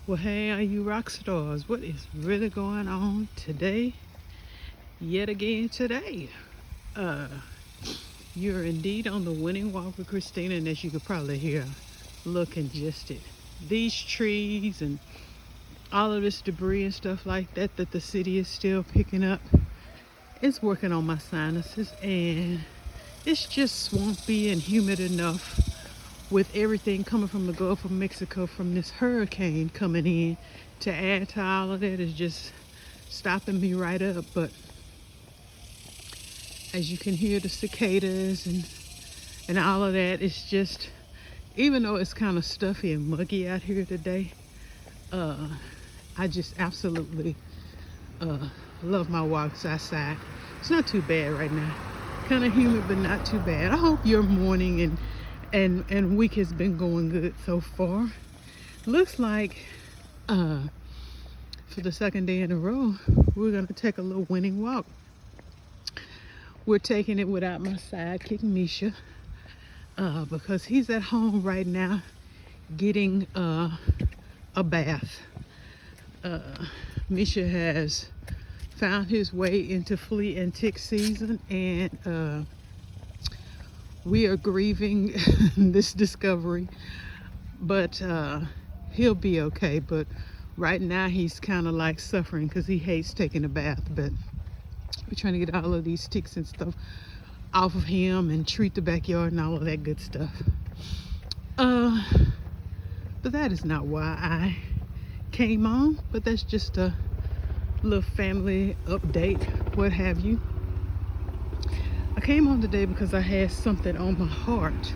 Well, hey, are you rock stars? What is really going on today? Yet again today. Uh, you're indeed on the winning walk with Christina, and as you could probably hear, look congested. These trees and all of this debris and stuff like that that the city is still picking up, it's working on my sinuses, and it's just swampy and humid enough with everything coming from the Gulf of Mexico from this hurricane coming in to add to all of that is just stopping me right up. But as you can hear the cicadas and all of that, it's just, even though it's kind of stuffy and muggy out here today, uh, I just absolutely uh, love my walks outside. It's not too bad right now. Kind of humid, but not too bad. I hope your morning and week has been going good so far. Looks like for the second day in a row, we're gonna take a little winning walk. We're taking it without my sidekick Misha because he's at home right now getting a bath. Misha has found his way into flea and tick season, and we are grieving this discovery, but he'll be okay. But right now he's kind of like suffering because he hates taking a bath. But we're trying to get all of these ticks and stuff off of him and treat the backyard and all of that good stuff. But that is not why I came on, but that's just a little family update, what have you. I came on today because I had something on my heart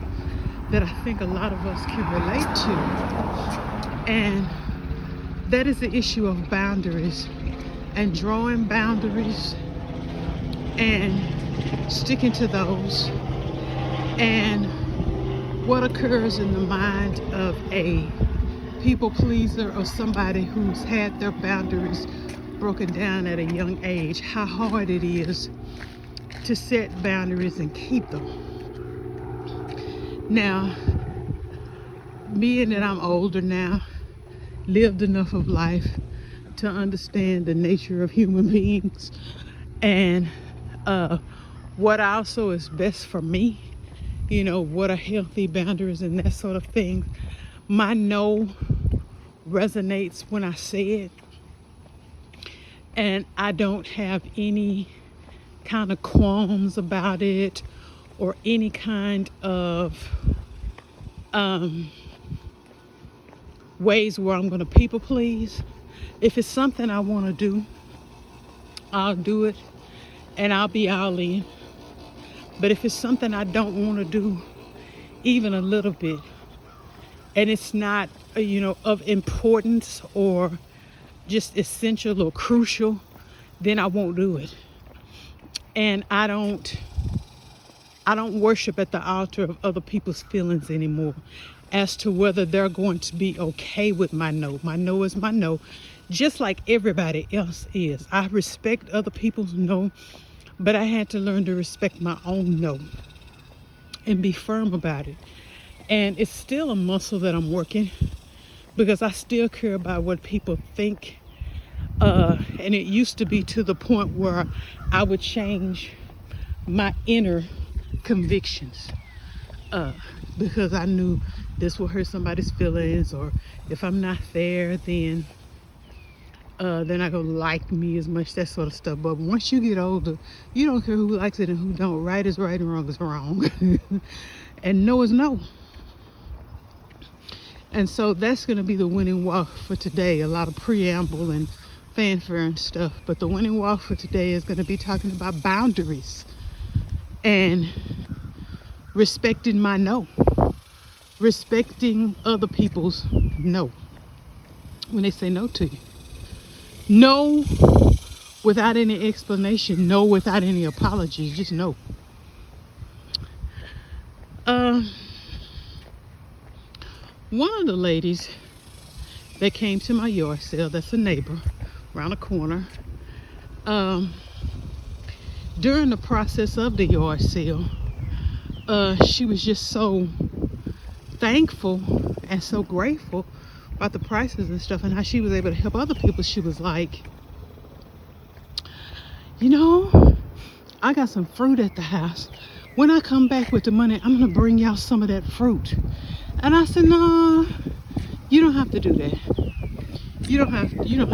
that I think a lot of us can relate to, and that is the issue of boundaries and drawing boundaries and sticking to those, and what occurs in the mind of a people pleaser or somebody who's had their boundaries broken down at a young age, how hard it is to set boundaries and keep them. Now, being that I'm older now, lived enough of life to understand the nature of human beings and what also is best for me, you know, what are healthy boundaries and that sort of thing. My no resonates when I say it, and I don't have any kind of qualms about it or any kind of ways where I'm going to people please. If it's something I want to do, I'll do it and I'll be all in. But if it's something I don't want to do even a little bit, and it's not, of importance or just essential or crucial, then I won't do it. And I don't worship at the altar of other people's feelings anymore as to whether they're going to be okay with my no. My no is my no, just like everybody else is. I respect other people's no, but I had to learn to respect my own no and be firm about it. And it's still a muscle that I'm working because I still care about what people think. And it used to be to the point where I would change my inner convictions because I knew this will hurt somebody's feelings, or if I'm not there, then they're not gonna like me as much, that sort of stuff. But once you get older, you don't care who likes it and who don't. Right is right and wrong is wrong. And no is no. And so that's going to be the winning walk for today. A lot of preamble and fanfare and stuff. But the winning walk for today is going to be talking about boundaries and respecting my no. Respecting other people's no. When they say no to you. No without any explanation. No without any apologies. Just no. One of the ladies that came to my yard sale, that's a neighbor around the corner, during the process of the yard sale, she was just so thankful and so grateful about the prices and stuff and how she was able to help other people. She was like, you know, I got some fruit at the house. When I come back with the money, I'm gonna bring y'all some of that fruit. And I said, no, you don't have to do that. You don't have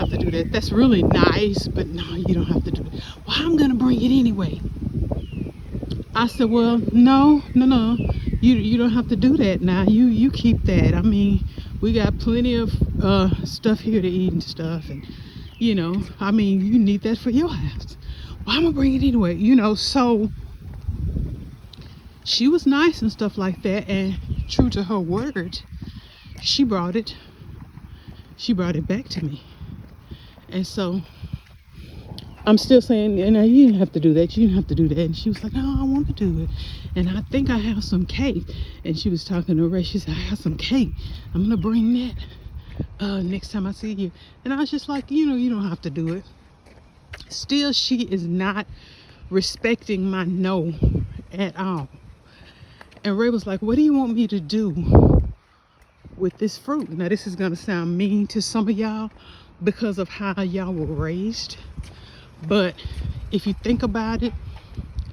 to do that. That's really nice, but no, you don't have to do it. Well, I'm gonna bring it anyway. I said, well, no. You don't have to do that now. You keep that. I mean, we got plenty of stuff here to eat and stuff, and you know, I mean, you need that for your house. Well, I'm gonna bring it anyway, you know. So she was nice and stuff like that, and true to her word, she brought it back to me. And so I'm still saying, you didn't have to do that. You didn't have to do that. And she was like, no, I want to do it. And I think I have some cake. And she was talking to Ray. She said, I have some cake. I'm going to bring that next time I see you. And I was just like, you don't have to do it. Still, she is not respecting my no at all. And Ray was like, what do you want me to do with this fruit? Now, this is going to sound mean to some of y'all because of how y'all were raised. But if you think about it,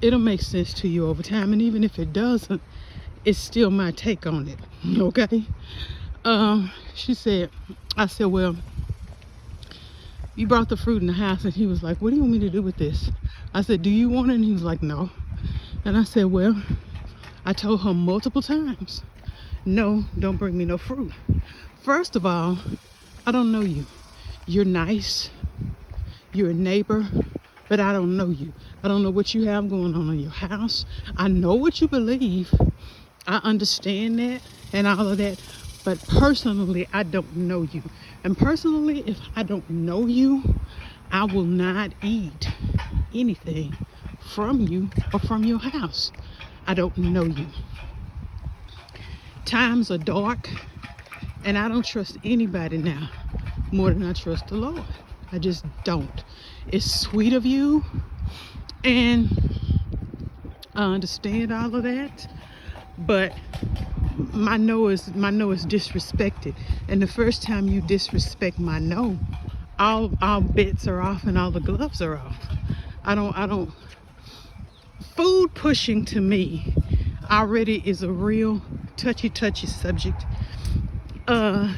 it'll make sense to you over time. And even if it doesn't, it's still my take on it. Okay? I said, well, you brought the fruit in the house. And he was like, what do you want me to do with this? I said, do you want it? And he was like, no. And I said, well, I told her multiple times, no, don't bring me no fruit. First of all, I don't know you. You're nice. You're a neighbor, but I don't know you. I don't know what you have going on in your house. I know what you believe. I understand that and all of that. But personally, I don't know you. And personally, if I don't know you, I will not eat anything from you or from your house. I don't know you. Times are dark, and I don't trust anybody now more than I trust the Lord. I just don't. It's sweet of you, and I understand all of that, but my no is disrespected. And the first time you disrespect my no, all bets are off and all the gloves are off. I don't. Food pushing to me already is a real touchy subject. And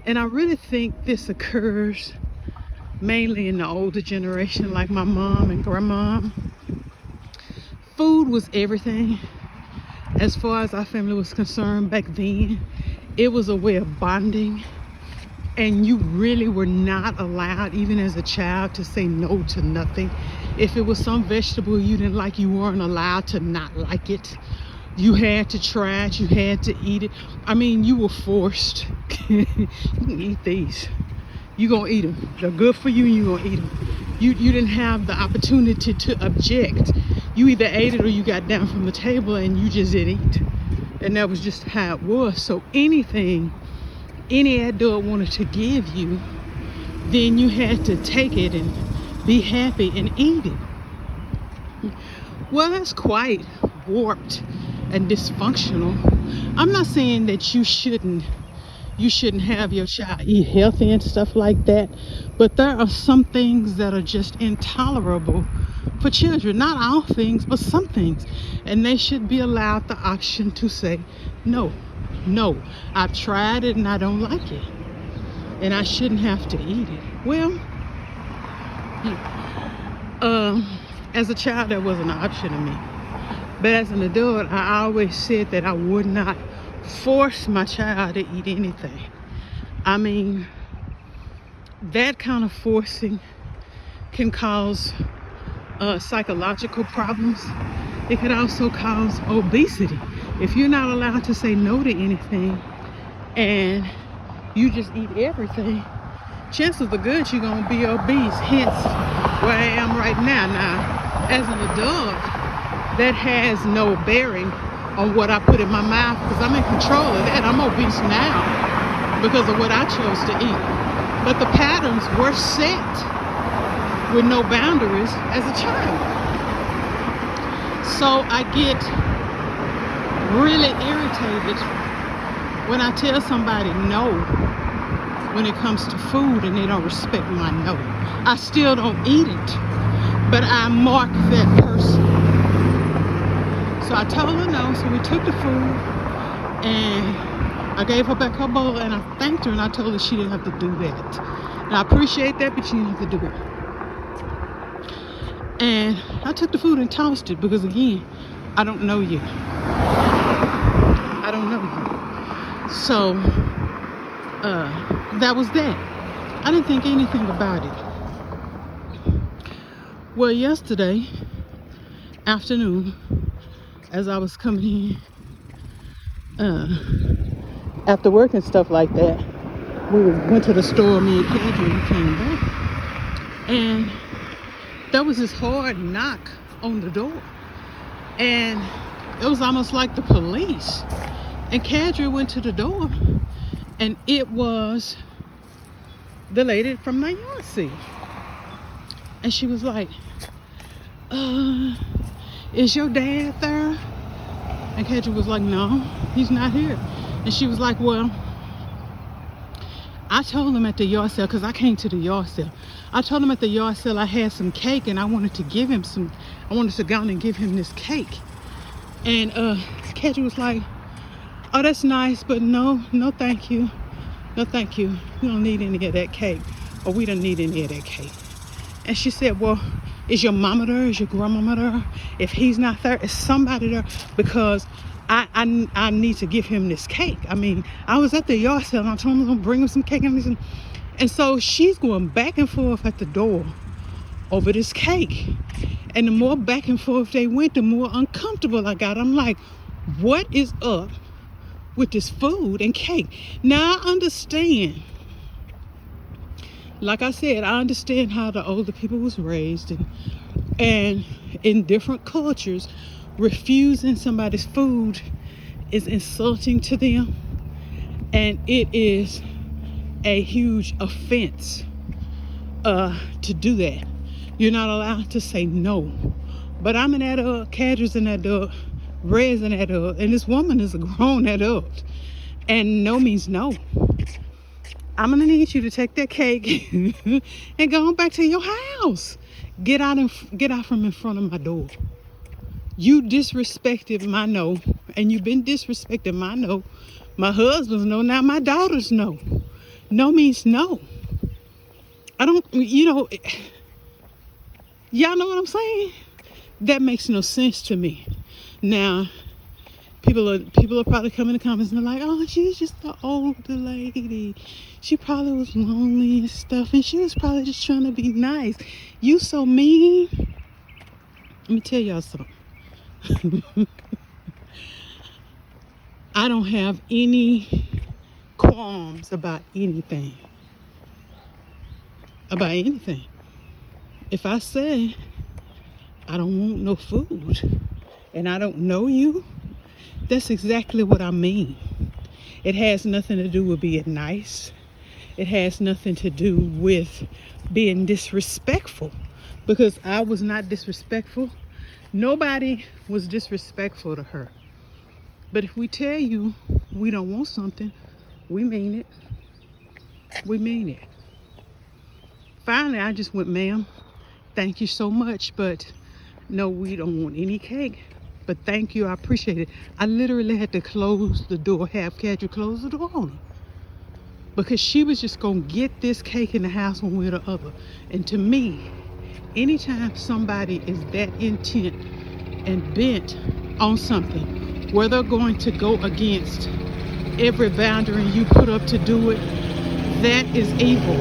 I really think this occurs mainly in the older generation, like my mom and grandma. Food was everything as far as our family was concerned back then. It was a way of bonding, and you really were not allowed, even as a child, to say no to nothing. If it was some vegetable you didn't like, you weren't allowed to not like it. You had to try it, you had to eat it. I mean, you were forced. You can eat these. You're gonna eat them. They're good for you, and you're gonna eat them. You didn't have the opportunity to object. You either ate it or you got down from the table and you just didn't eat. And that was just how it was. So anything any adult wanted to give you, then you had to take it and be happy and eat it. Well, that's quite warped and dysfunctional. I'm not saying that you shouldn't have your child eat healthy and stuff like that, but there are some things that are just intolerable for children. Not all things, but some things. And they should be allowed the option to say, no, I've tried it and I don't like it, and I shouldn't have to eat it. Well, as a child, that wasn't an option to me. But as an adult, I always said that I would not force my child to eat anything. I mean, that kind of forcing can cause psychological problems. It could also cause obesity. If you're not allowed to say no to anything and you just eat everything, chances are good you're going to be obese. Hence where I am right now. Now, as an adult, that has no bearing on what I put in my mouth, because I'm in control of that. I'm obese now because of what I chose to eat. But the patterns were set with no boundaries as a child. So I get really irritated when I tell somebody no, when it comes to food and they don't respect my no. I still don't eat it, but I mark that person. So I told her no, so we took the food and I gave her back her bowl and I thanked her and I told her she didn't have to do that. And I appreciate that, but she didn't have to do it. And I took the food and tossed it because again, I don't know you. I don't know you. So that was that. I didn't think anything about it. Well, yesterday afternoon, as I was coming in, after work and stuff like that, we went to the store, me and Kendra, and we came back. And there was this hard knock on the door. And it was almost like the police. And Kadra went to the door, and it was the lady from my yard sale. And she was like, is your dad there? And Kadra was like, no, he's not here. And she was like, well, I told him at the yard sale, because I came to the yard sale. I told him at the yard sale I had some cake and I wanted to give him some, I wanted to go and give him this cake. And Kadra was like, oh, that's nice, but no thank you. No thank you. We don't need any of that cake. Or we don't need any of that cake. And she said, well, is your mama there? Is your grandmama there? If he's not there, is somebody there? Because I need to give him this cake. I mean, I was at the yard sale and I told him I'm gonna bring him some cake. And so she's going back and forth at the door over this cake. And the more back and forth they went, the more uncomfortable I got. I'm like, what is up with this food and cake? Now I understand. Like I said, I understand how the older people was raised, and in different cultures, refusing somebody's food is insulting to them, and it is a huge offense to do that. You're not allowed to say no. But I'm an adult, Kadra's an adult, Red's an adult, and this woman is a grown adult, and no means no. I'm gonna need you to take that cake and go on back to your house. Get out from in front of my door. You disrespected my no, and you've been disrespecting my no. My husband's no, now my daughter's no. No means no. I don't, y'all know what I'm saying? That makes no sense to me. Now, people are probably coming in the comments and they're like, oh, she's just the older lady. She probably was lonely and stuff, and she was probably just trying to be nice. You so mean. Let me tell y'all something. I don't have any qualms about anything. About anything. If I say I don't want no food and I don't know you, that's exactly what I mean. It has nothing to do with being nice. It has nothing to do with being disrespectful, because I was not disrespectful. Nobody was disrespectful to her. But if we tell you we don't want something, we mean it. We mean it. Finally, I just went, ma'am, thank you so much, but no, we don't want any cake. But thank you, I appreciate it. I literally had to close the door, have Kadra close the door on her, because she was just gonna get this cake in the house one way or the other. And to me, anytime somebody is that intent and bent on something, where they're going to go against every boundary you put up to do it, that is evil.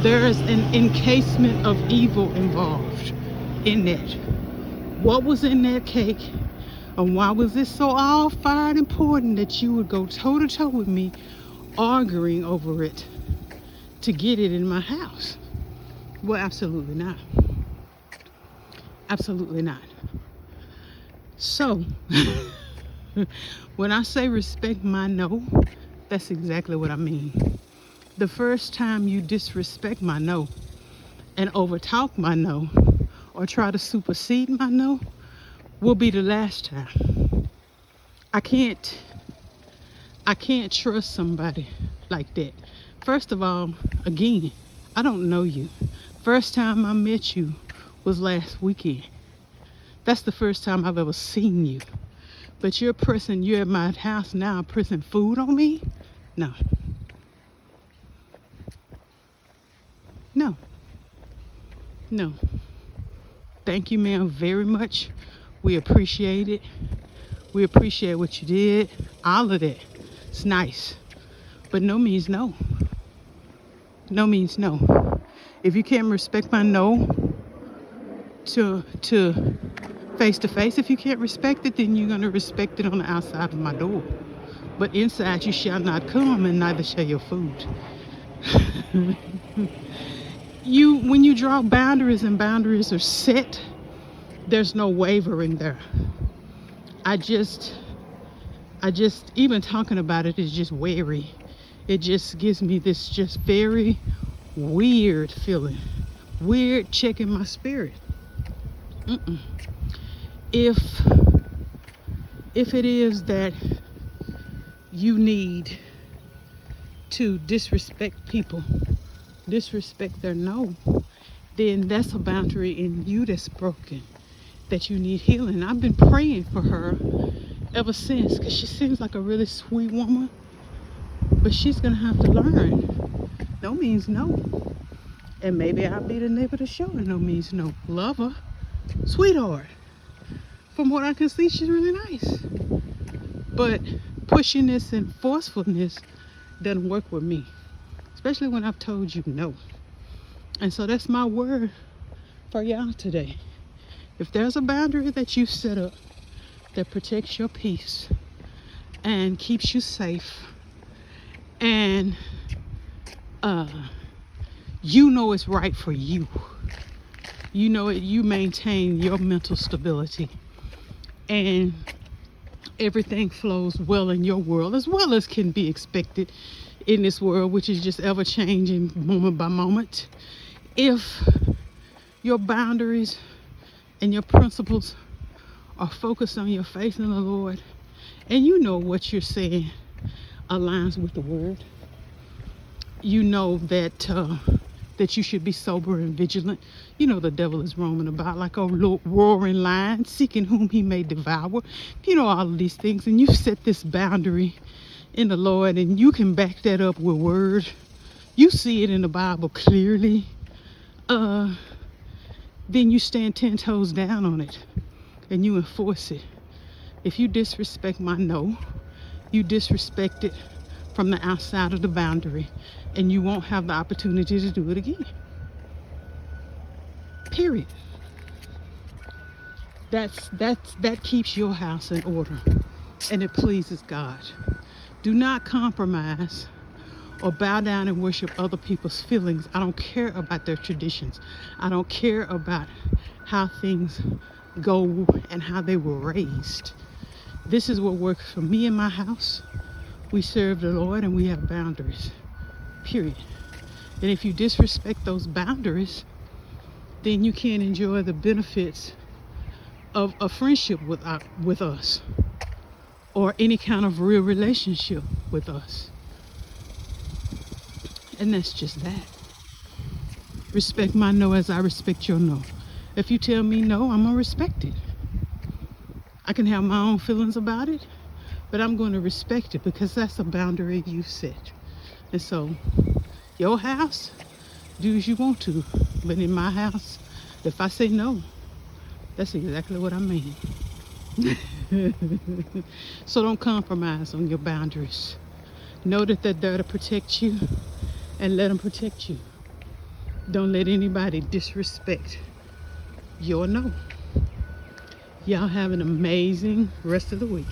There is an encasement of evil involved in that. What was in that cake, and why was it so all fired important that you would go toe to toe with me arguing over it to get it in my house? Well, absolutely not. Absolutely not. So when I say respect my no, that's exactly what I mean. The first time you disrespect my no and overtalk my no or try to supersede my no will be the last time. I can't trust somebody like that. First of all, again, I don't know you. First time I met you was last weekend. That's the first time I've ever seen you. But you're at my house now pressing food on me? No. No. No. Thank you, ma'am, very much. We appreciate it. We appreciate what you did. All of that. It's nice. But no means no. No means no. If you can't respect my no to face to face, if you can't respect it, then you're gonna respect it on the outside of my door. But inside you shall not come, and neither shall your food. When you draw boundaries and boundaries are set, there's no wavering there. I just even talking about it is just wary. It just gives me this just very weird feeling, weird check in my spirit. If it is that you need to disrespect people, disrespect their no, then that's a boundary in you that's broken, that you need healing. I've been praying for her ever since, because she seems like a really sweet woman, but she's gonna have to learn no means no. And maybe I'll be the neighbor to show her no means no. Love her, sweetheart. From what I can see, she's really nice, but pushiness and forcefulness doesn't work with me, especially when I've told you no. And so that's my word for y'all today. If there's a boundary that you set up that protects your peace and keeps you safe, and you know it's right for you, you know it, you maintain your mental stability, and everything flows well in your world, as well as can be expected in this world, which is just ever changing moment by moment. If your boundaries and your principles are focused on your faith in the Lord, and you know what you're saying aligns with the word, you know that that you should be sober and vigilant. You know the devil is roaming about like a roaring lion, seeking whom he may devour. You know all of these things, and you set this boundary in the Lord, and you can back that up with word. You see it in the Bible clearly. Then you stand 10 toes down on it and you enforce it. If you disrespect my no, you disrespect it from the outside of the boundary, and you won't have the opportunity to do it again. Period. That keeps your house in order, and it pleases God. Do not compromise or bow down and worship other people's feelings. I don't care about their traditions. I don't care about how things go and how they were raised. This is what works for me in my house. We serve the Lord and we have boundaries. Period. And if you disrespect those boundaries, then you can't enjoy the benefits of a friendship with us, or any kind of real relationship with us. And that's just that. Respect my no as I respect your no. If you tell me no, I'm gonna respect it. I can have my own feelings about it, but I'm going to respect it because that's a boundary you set. And so, your house, do as you want to. But in my house, if I say no, that's exactly what I mean. So don't compromise on your boundaries. Know that they're there to protect you, and let them protect you. Don't let anybody disrespect your no. Y'all have an amazing rest of the week.